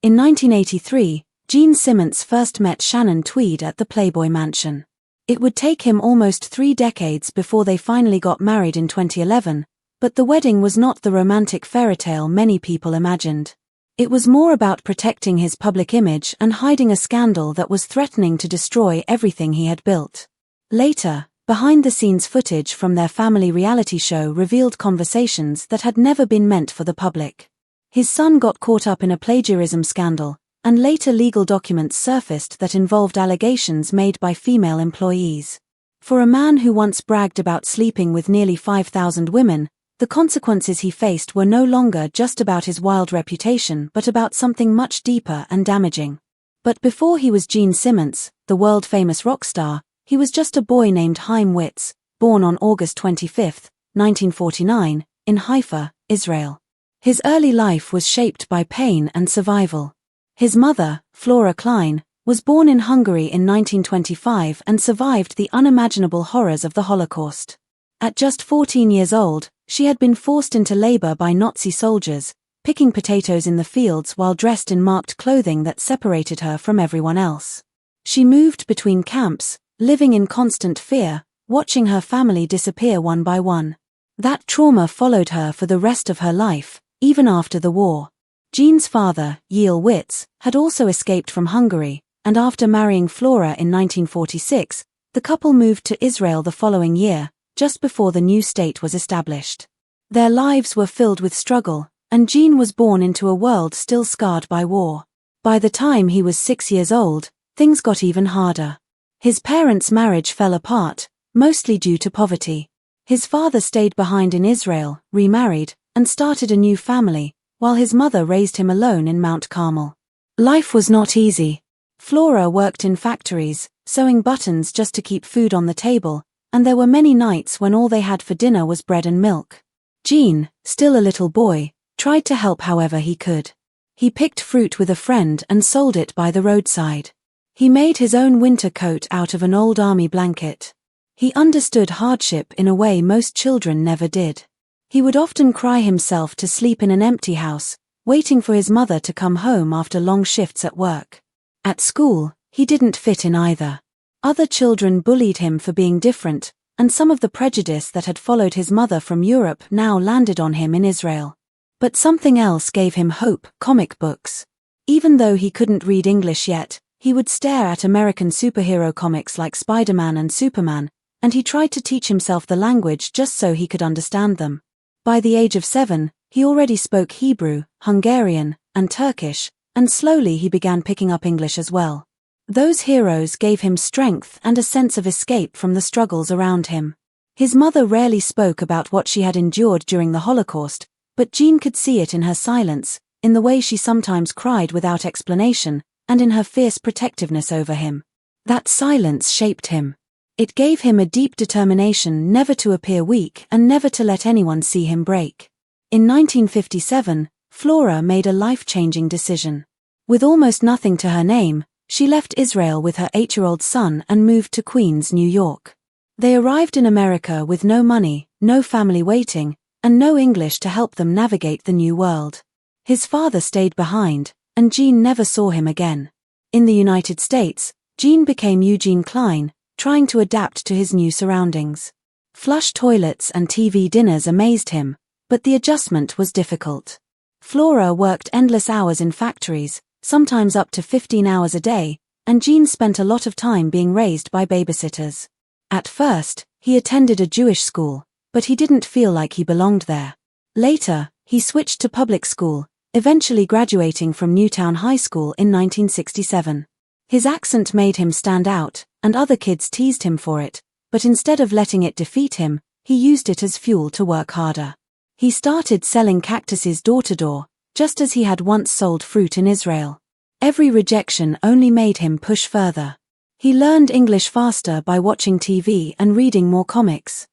In 1983, Gene Simmons first met Shannon Tweed at the Playboy Mansion. It would take him almost 3 decades before they finally got married in 2011, but the wedding was not the romantic fairytale many people imagined. It was more about protecting his public image and hiding a scandal that was threatening to destroy everything he had built. Later, behind-the-scenes footage from their family reality show revealed conversations that had never been meant for the public. His son got caught up in a plagiarism scandal, and later legal documents surfaced that involved allegations made by female employees. For a man who once bragged about sleeping with nearly 5,000 women, the consequences he faced were no longer just about his wild reputation but about something much deeper and damaging. But before he was Gene Simmons, the world-famous rock star, he was just a boy named Chaim Witz, born on August 25, 1949, in Haifa, Israel. His early life was shaped by pain and survival. His mother, Flora Klein, was born in Hungary in 1925 and survived the unimaginable horrors of the Holocaust. At just 14 years old, she had been forced into labor by Nazi soldiers, picking potatoes in the fields while dressed in marked clothing that separated her from everyone else. She moved between camps, living in constant fear, watching her family disappear one by one. That trauma followed her for the rest of her life, even after the war. Gene's father, Yeel Witz, had also escaped from Hungary, and after marrying Flora in 1946, the couple moved to Israel the following year, just before the new state was established. Their lives were filled with struggle, and Gene was born into a world still scarred by war. By the time he was 6 years old, things got even harder. His parents' marriage fell apart, mostly due to poverty. His father stayed behind in Israel, remarried, and started a new family, while his mother raised him alone in Mount Carmel. Life was not easy. Flora worked in factories, sewing buttons just to keep food on the table, and there were many nights when all they had for dinner was bread and milk. Gene, still a little boy, tried to help however he could. He picked fruit with a friend and sold it by the roadside. He made his own winter coat out of an old army blanket. He understood hardship in a way most children never did. He would often cry himself to sleep in an empty house, waiting for his mother to come home after long shifts at work. At school, he didn't fit in either. Other children bullied him for being different, and some of the prejudice that had followed his mother from Europe now landed on him in Israel. But something else gave him hope: comic books. Even though he couldn't read English yet, he would stare at American superhero comics like Spider-Man and Superman, and he tried to teach himself the language just so he could understand them. By the age of 7, he already spoke Hebrew, Hungarian, and Turkish, and slowly he began picking up English as well. Those heroes gave him strength and a sense of escape from the struggles around him. His mother rarely spoke about what she had endured during the Holocaust, but Gene could see it in her silence, in the way she sometimes cried without explanation, and in her fierce protectiveness over him. That silence shaped him. It gave him a deep determination never to appear weak and never to let anyone see him break. In 1957, Flora made a life-changing decision. With almost nothing to her name, she left Israel with her 8-year-old son and moved to Queens, New York. They arrived in America with no money, no family waiting, and no English to help them navigate the new world. His father stayed behind, and Gene never saw him again. In the United States, Gene became Eugene Klein, trying to adapt to his new surroundings. Flush toilets and TV dinners amazed him, but the adjustment was difficult. Flora worked endless hours in factories, sometimes up to 15 hours a day, and Gene spent a lot of time being raised by babysitters. At first, he attended a Jewish school, but he didn't feel like he belonged there. Later, he switched to public school, eventually graduating from Newtown High School in 1967. His accent made him stand out, and other kids teased him for it, but instead of letting it defeat him, he used it as fuel to work harder. He started selling cactuses door to door, just as he had once sold fruit in Israel. Every rejection only made him push further. He learned English faster by watching TV and reading more comics.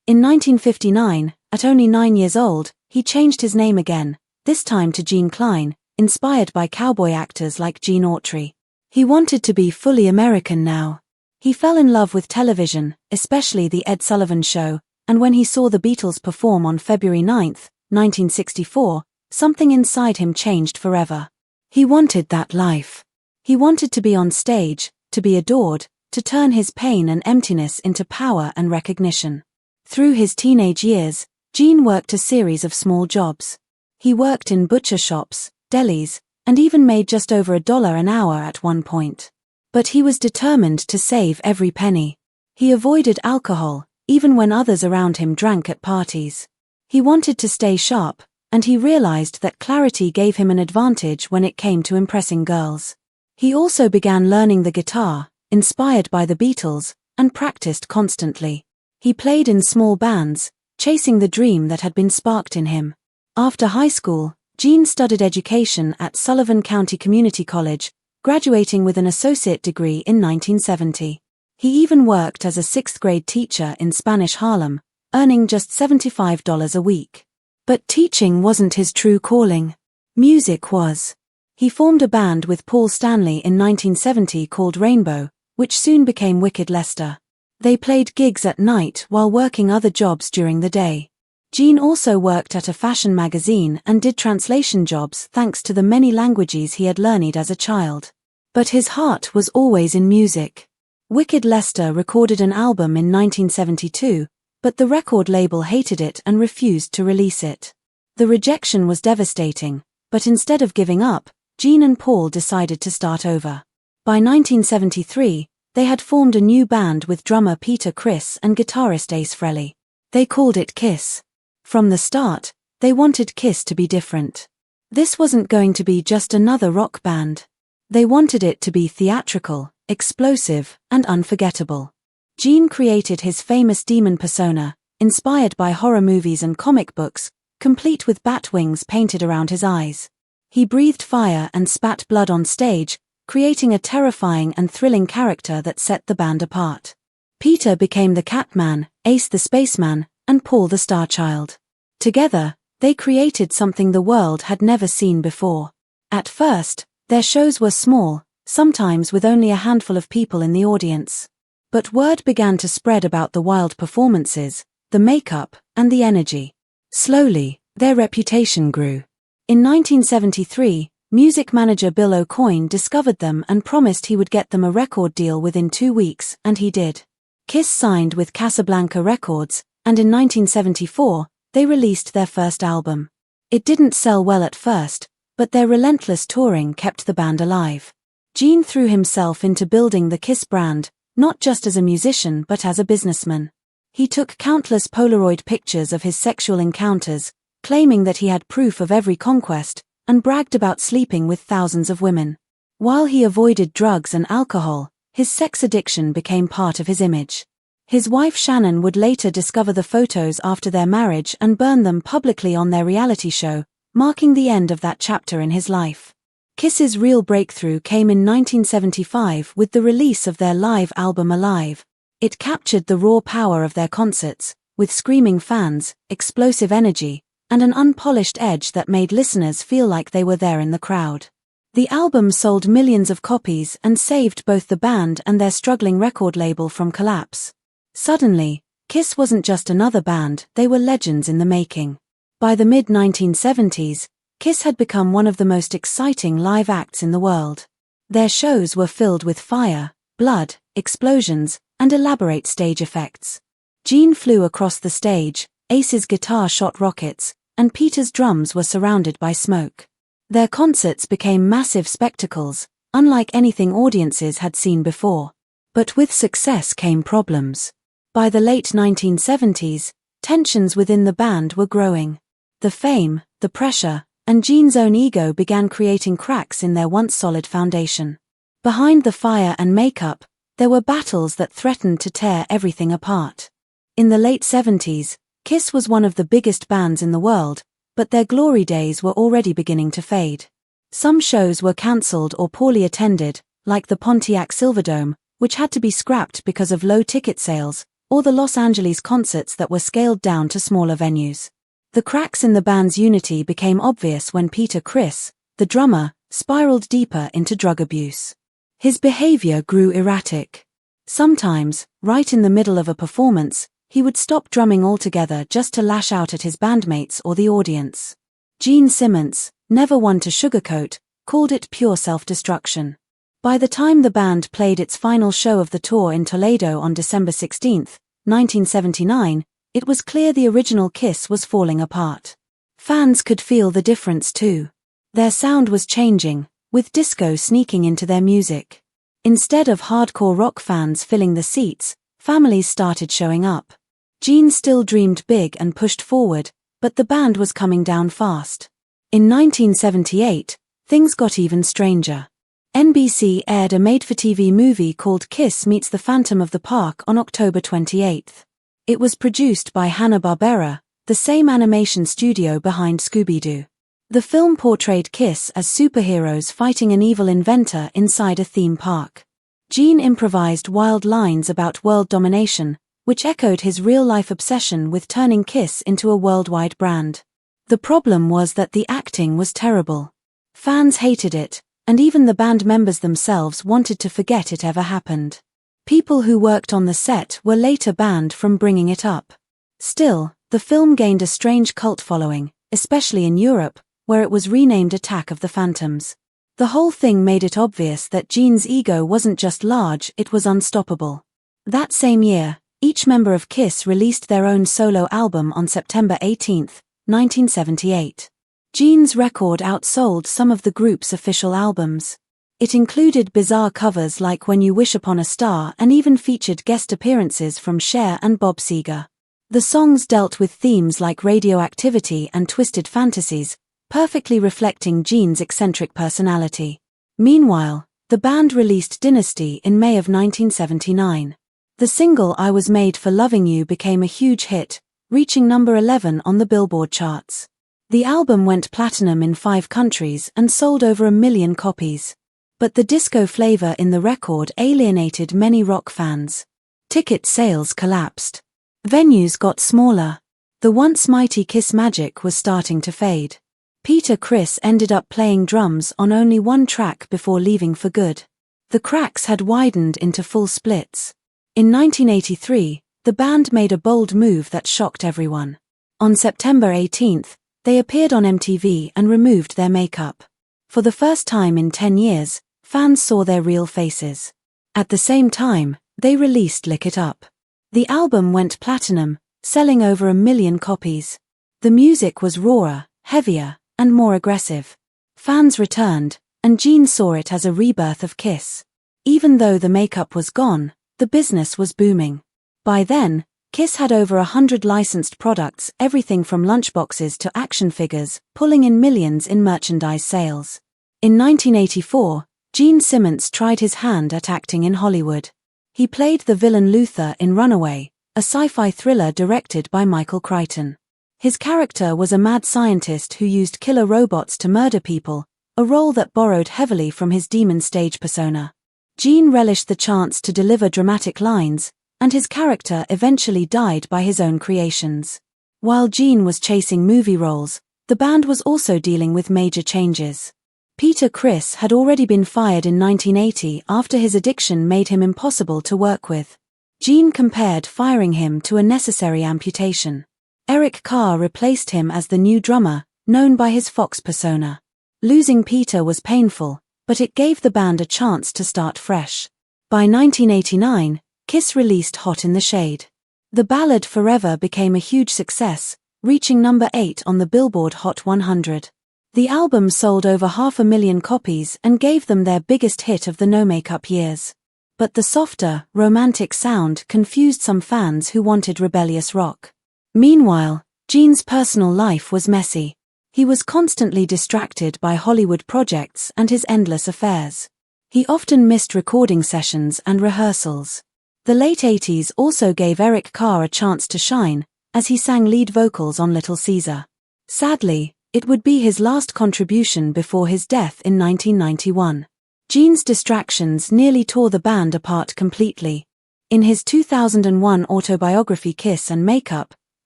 In 1959, at only 9 years old, he changed his name again, this time to Gene Klein, inspired by cowboy actors like Gene Autry. He wanted to be fully American now. He fell in love with television, especially The Ed Sullivan Show, and when he saw the Beatles perform on February 9, 1964, something inside him changed forever. He wanted that life. He wanted to be on stage, to be adored, to turn his pain and emptiness into power and recognition. Through his teenage years, Gene worked a series of small jobs. He worked in butcher shops, delis, and even made just over $1 an hour at one point. But he was determined to save every penny. He avoided alcohol, even when others around him drank at parties. He wanted to stay sharp, and he realized that clarity gave him an advantage when it came to impressing girls. He also began learning the guitar, inspired by the Beatles, and practiced constantly. He played in small bands, chasing the dream that had been sparked in him. After high school, Gene studied education at Sullivan County Community College, graduating with an associate degree in 1970. He even worked as a 6th-grade teacher in Spanish Harlem, earning just $75 a week. But teaching wasn't his true calling. Music was. He formed a band with Paul Stanley in 1970 called Rainbow, which soon became Wicked Lester. They played gigs at night while working other jobs during the day. Gene also worked at a fashion magazine and did translation jobs thanks to the many languages he had learned as a child. But his heart was always in music. Wicked Lester recorded an album in 1972, but the record label hated it and refused to release it. The rejection was devastating, but instead of giving up, Gene and Paul decided to start over. By 1973, they had formed a new band with drummer Peter Criss and guitarist Ace Frehley. They called it Kiss. From the start, they wanted Kiss to be different. This wasn't going to be just another rock band. They wanted it to be theatrical, explosive, and unforgettable. Gene created his famous demon persona, inspired by horror movies and comic books, complete with bat wings painted around his eyes. He breathed fire and spat blood on stage, creating a terrifying and thrilling character that set the band apart. Peter became the Catman, Ace the Spaceman, and Paul the Star Child. Together, they created something the world had never seen before. At first, their shows were small, sometimes with only a handful of people in the audience. But word began to spread about the wild performances, the makeup, and the energy. Slowly, their reputation grew. In 1973, music manager Bill O'Coin discovered them and promised he would get them a record deal within 2 weeks, and he did. Kiss signed with Casablanca Records, and in 1974, they released their first album. It didn't sell well at first, but their relentless touring kept the band alive. Gene threw himself into building the Kiss brand, not just as a musician but as a businessman. He took countless Polaroid pictures of his sexual encounters, claiming that he had proof of every conquest, and bragged about sleeping with thousands of women. While he avoided drugs and alcohol, his sex addiction became part of his image. His wife Shannon would later discover the photos after their marriage and burn them publicly on their reality show, marking the end of that chapter in his life. Kiss's real breakthrough came in 1975 with the release of their live album Alive. It captured the raw power of their concerts, with screaming fans, explosive energy, and an unpolished edge that made listeners feel like they were there in the crowd. The album sold millions of copies and saved both the band and their struggling record label from collapse. Suddenly, Kiss wasn't just another band, they were legends in the making. By the mid-1970s, Kiss had become one of the most exciting live acts in the world. Their shows were filled with fire, blood, explosions, and elaborate stage effects. Gene flew across the stage, Ace's guitar shot rockets, and Peter's drums were surrounded by smoke. Their concerts became massive spectacles, unlike anything audiences had seen before. But with success came problems. By the late 1970s, tensions within the band were growing. The fame, the pressure, and Gene's own ego began creating cracks in their once solid foundation. Behind the fire and makeup, there were battles that threatened to tear everything apart. In the late 70s, Kiss was one of the biggest bands in the world, but their glory days were already beginning to fade. Some shows were cancelled or poorly attended, like the Pontiac Silverdome, which had to be scrapped because of low ticket sales, or the Los Angeles concerts that were scaled down to smaller venues. The cracks in the band's unity became obvious when Peter Criss, the drummer, spiraled deeper into drug abuse. His behavior grew erratic. Sometimes, right in the middle of a performance, he would stop drumming altogether just to lash out at his bandmates or the audience. Gene Simmons, never one to sugarcoat, called it pure self-destruction. By the time the band played its final show of the tour in Toledo on December 16, 1979, it was clear the original Kiss was falling apart. Fans could feel the difference too. Their sound was changing, with disco sneaking into their music. Instead of hardcore rock fans filling the seats, families started showing up. Gene still dreamed big and pushed forward, but the band was coming down fast. In 1978, things got even stranger. NBC aired a made-for-TV movie called Kiss Meets the Phantom of the Park on October 28. It was produced by Hanna-Barbera, the same animation studio behind Scooby-Doo. The film portrayed Kiss as superheroes fighting an evil inventor inside a theme park. Gene improvised wild lines about world domination, which echoed his real-life obsession with turning Kiss into a worldwide brand. The problem was that the acting was terrible. Fans hated it, and even the band members themselves wanted to forget it ever happened. People who worked on the set were later banned from bringing it up. Still, the film gained a strange cult following, especially in Europe, where it was renamed Attack of the Phantoms. The whole thing made it obvious that Gene's ego wasn't just large, it was unstoppable. That same year, each member of Kiss released their own solo album on September 18, 1978. Gene's record outsold some of the group's official albums. It included bizarre covers like When You Wish Upon a Star and even featured guest appearances from Cher and Bob Seger. The songs dealt with themes like radioactivity and twisted fantasies, perfectly reflecting Gene's eccentric personality. Meanwhile, the band released Dynasty in May of 1979. The single I Was Made for Loving You became a huge hit, reaching number 11 on the Billboard charts. The album went platinum in 5 countries and sold over 1 million copies. But the disco flavor in the record alienated many rock fans. Ticket sales collapsed. Venues got smaller. The once mighty Kiss magic was starting to fade. Peter Criss ended up playing drums on only one track before leaving for good. The cracks had widened into full splits. In 1983, the band made a bold move that shocked everyone. On September 18, they appeared on MTV and removed their makeup. For the first time in 10 years, fans saw their real faces. At the same time, they released Lick It Up. The album went platinum, selling over 1 million copies. The music was rawer, heavier, and more aggressive. Fans returned, and Gene saw it as a rebirth of Kiss. Even though the makeup was gone, the business was booming. By then, Kiss had over 100 licensed products, everything from lunchboxes to action figures, pulling in millions in merchandise sales. In 1984, Gene Simmons tried his hand at acting in Hollywood. He played the villain Luther in Runaway, a sci-fi thriller directed by Michael Crichton. His character was a mad scientist who used killer robots to murder people, a role that borrowed heavily from his demon stage persona. Gene relished the chance to deliver dramatic lines, and his character eventually died by his own creations. While Gene was chasing movie roles, the band was also dealing with major changes. Peter Criss had already been fired in 1980 after his addiction made him impossible to work with. Gene compared firing him to a necessary amputation. Eric Carr replaced him as the new drummer, known by his Fox persona. Losing Peter was painful, but it gave the band a chance to start fresh. By 1989, Kiss released Hot in the Shade. The ballad Forever became a huge success, reaching number 8 on the Billboard Hot 100. The album sold over 500,000 copies and gave them their biggest hit of the no-makeup years. But the softer, romantic sound confused some fans who wanted rebellious rock. Meanwhile, Gene's personal life was messy. He was constantly distracted by Hollywood projects and his endless affairs. He often missed recording sessions and rehearsals. The late 80s also gave Eric Carr a chance to shine, as he sang lead vocals on Little Caesar. Sadly, it would be his last contribution before his death in 1991. Gene's distractions nearly tore the band apart completely. In his 2001 autobiography Kiss and Makeup,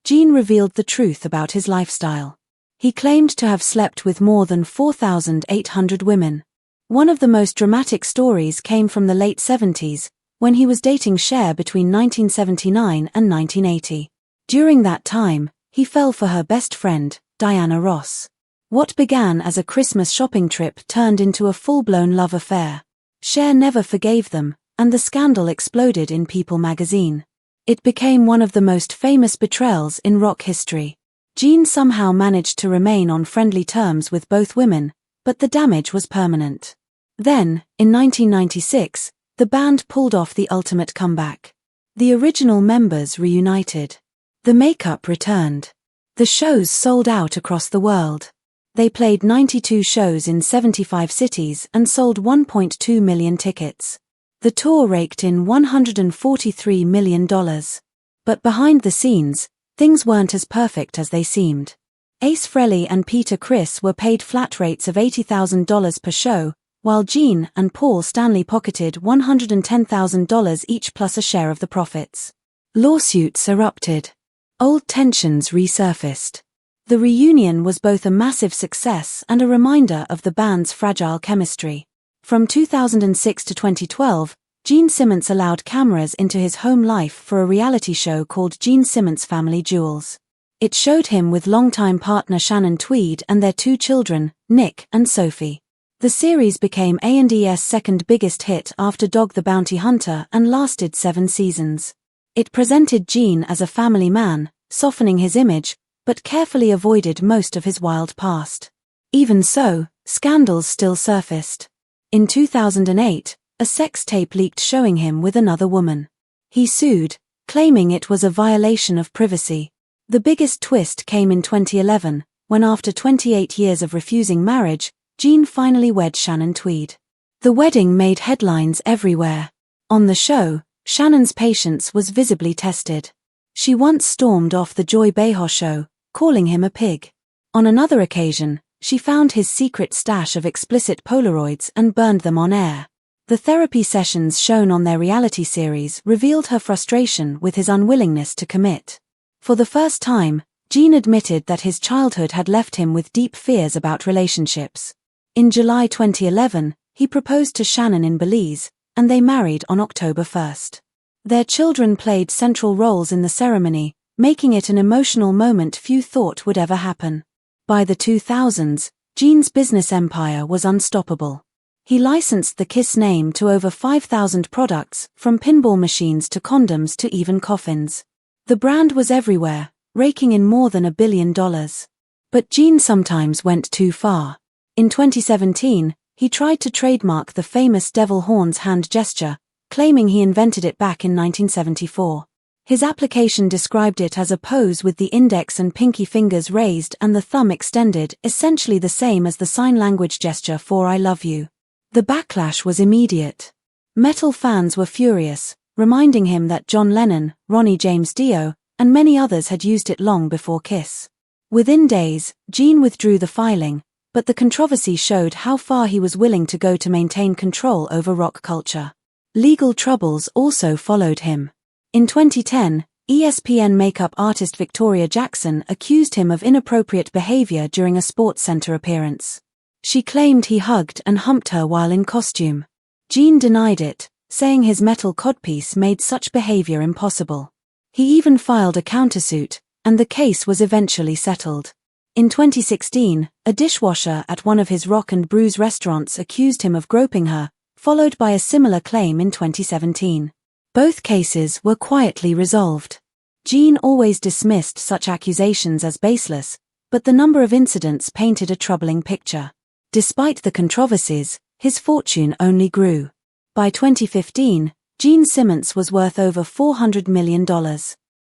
Gene revealed the truth about his lifestyle. He claimed to have slept with more than 4,800 women. One of the most dramatic stories came from the late 70s, when he was dating Cher between 1979 and 1980. During that time, he fell for her best friend, Diana Ross. What began as a Christmas shopping trip turned into a full-blown love affair. Cher never forgave them, and the scandal exploded in People magazine. It became one of the most famous betrayals in rock history. Gene somehow managed to remain on friendly terms with both women, but the damage was permanent. Then, in 1996, the band pulled off the ultimate comeback. The original members reunited. The makeup returned. The shows sold out across the world. They played 92 shows in 75 cities and sold 1.2 million tickets. The tour raked in $143 million. But behind the scenes, things weren't as perfect as they seemed. Ace Frehley and Peter Criss were paid flat rates of $80,000 per show, while Gene and Paul Stanley pocketed $110,000 each plus a share of the profits. Lawsuits erupted. Old tensions resurfaced. The reunion was both a massive success and a reminder of the band's fragile chemistry. From 2006 to 2012, Gene Simmons allowed cameras into his home life for a reality show called Gene Simmons Family Jewels. It showed him with longtime partner Shannon Tweed and their two children, Nick and Sophie. The series became A&E's second biggest hit after Dog the Bounty Hunter and lasted 7 seasons. It presented Gene as a family man, softening his image, but carefully avoided most of his wild past. Even so, scandals still surfaced. In 2008, a sex tape leaked showing him with another woman. He sued, claiming it was a violation of privacy. The biggest twist came in 2011, when after 28 years of refusing marriage, Gene finally wed Shannon Tweed. The wedding made headlines everywhere. On the show, Shannon's patience was visibly tested. She once stormed off the Joy Behar show, calling him a pig. On another occasion, she found his secret stash of explicit Polaroids and burned them on air. The therapy sessions shown on their reality series revealed her frustration with his unwillingness to commit. For the first time, Gene admitted that his childhood had left him with deep fears about relationships. In July 2011, he proposed to Shannon in Belize, and they married on October 1st. Their children played central roles in the ceremony, making it an emotional moment few thought would ever happen. By the 2000s, Gene's business empire was unstoppable. He licensed the Kiss name to over 5,000 products, from pinball machines to condoms to even coffins. The brand was everywhere, raking in more than $1 billion. But Gene sometimes went too far. In 2017, he tried to trademark the famous devil horns hand gesture, claiming he invented it back in 1974. His application described it as a pose with the index and pinky fingers raised and the thumb extended, essentially the same as the sign language gesture for I love you. The backlash was immediate. Metal fans were furious, reminding him that John Lennon, Ronnie James Dio, and many others had used it long before Kiss. Within days, Gene withdrew the filing, but the controversy showed how far he was willing to go to maintain control over rock culture. Legal troubles also followed him. In 2010, ESPN makeup artist Victoria Jackson accused him of inappropriate behavior during a SportsCenter appearance. She claimed he hugged and humped her while in costume. Gene denied it, saying his metal codpiece made such behavior impossible. He even filed a countersuit, and the case was eventually settled. In 2016, a dishwasher at one of his Rock and Brews restaurants accused him of groping her, followed by a similar claim in 2017. Both cases were quietly resolved. Gene always dismissed such accusations as baseless, but the number of incidents painted a troubling picture. Despite the controversies, his fortune only grew. By 2015, Gene Simmons was worth over $400 million.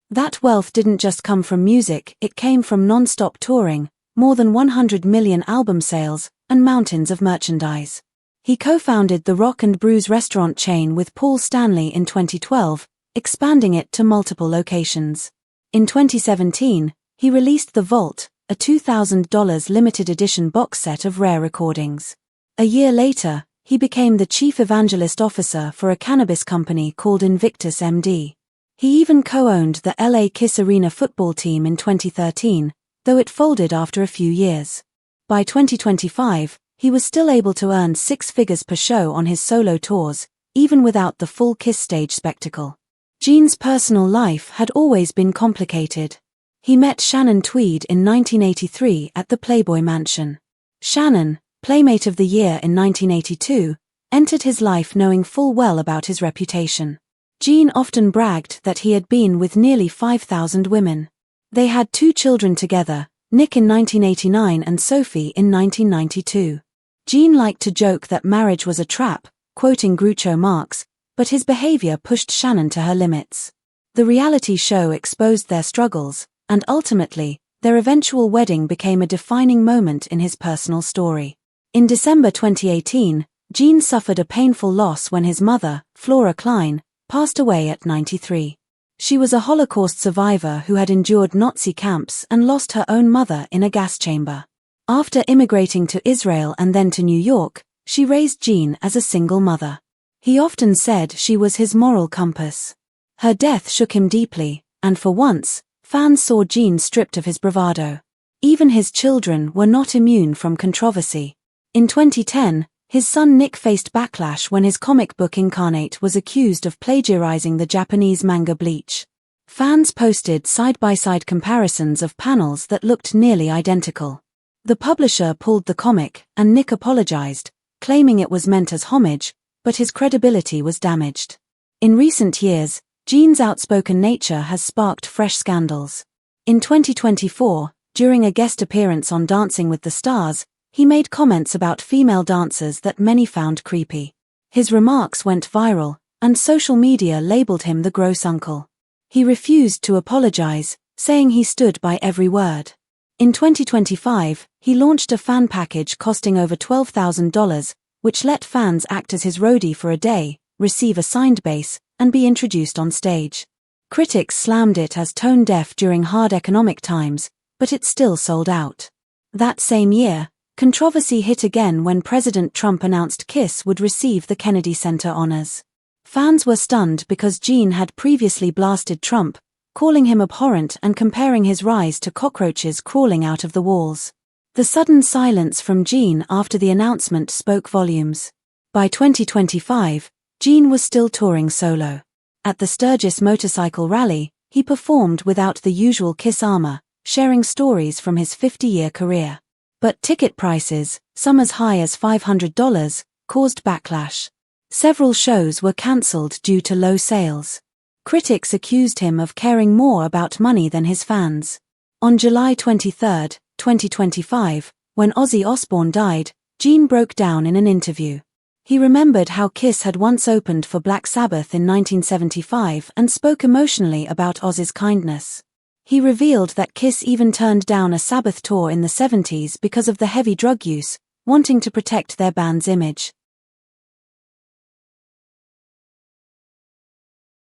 That wealth didn't just come from music, it came from non-stop touring, more than 100 million album sales, and mountains of merchandise. He co-founded the Rock and Brews restaurant chain with Paul Stanley in 2012, expanding it to multiple locations. In 2017, he released The Vault, a $2,000 limited edition box set of rare recordings. A year later, he became the chief evangelist officer for a cannabis company called Invictus MD. He even co-owned the LA Kiss Arena football team in 2013, though it folded after a few years. By 2025, he was still able to earn 6 figures per show on his solo tours, even without the full Kiss stage spectacle. Gene's personal life had always been complicated. He met Shannon Tweed in 1983 at the Playboy Mansion. Shannon, Playmate of the Year in 1982, entered his life knowing full well about his reputation. Gene often bragged that he had been with nearly 5,000 women. They had 2 children together, Nick in 1989 and Sophie in 1992. Gene liked to joke that marriage was a trap, quoting Groucho Marx, but his behavior pushed Shannon to her limits. The reality show exposed their struggles, and ultimately, their eventual wedding became a defining moment in his personal story. In December 2018, Gene suffered a painful loss when his mother, Flora Klein, passed away at 93. She was a Holocaust survivor who had endured Nazi camps and lost her own mother in a gas chamber. After immigrating to Israel and then to New York, she raised Gene as a single mother. He often said she was his moral compass. Her death shook him deeply, and for once, fans saw Gene stripped of his bravado. Even his children were not immune from controversy. In 2010, his son Nick faced backlash when his comic book Incarnate was accused of plagiarizing the Japanese manga Bleach. Fans posted side-by-side comparisons of panels that looked nearly identical. The publisher pulled the comic, and Nick apologized, claiming it was meant as homage, but his credibility was damaged. In recent years, Gene's outspoken nature has sparked fresh scandals. In 2024, during a guest appearance on Dancing with the Stars, he made comments about female dancers that many found creepy. His remarks went viral, and social media labeled him the gross uncle. He refused to apologize, saying he stood by every word. In 2025, he launched a fan package costing over $12,000, which let fans act as his roadie for a day, receive a signed bass, and be introduced on stage. Critics slammed it as tone-deaf during hard economic times, but it still sold out. That same year, controversy hit again when President Trump announced Kiss would receive the Kennedy Center honors. Fans were stunned because Gene had previously blasted Trump, calling him abhorrent and comparing his rise to cockroaches crawling out of the walls. The sudden silence from Gene after the announcement spoke volumes. By 2025, Gene was still touring solo. At the Sturgis Motorcycle Rally, he performed without the usual Kiss armor, sharing stories from his 50-year career. But ticket prices, some as high as $500, caused backlash. Several shows were cancelled due to low sales. Critics accused him of caring more about money than his fans. On July 23, 2025, when Ozzy Osbourne died, Gene broke down in an interview. He remembered how Kiss had once opened for Black Sabbath in 1975 and spoke emotionally about Ozzy's kindness. He revealed that Kiss even turned down a Sabbath tour in the 70s because of the heavy drug use, wanting to protect their band's image.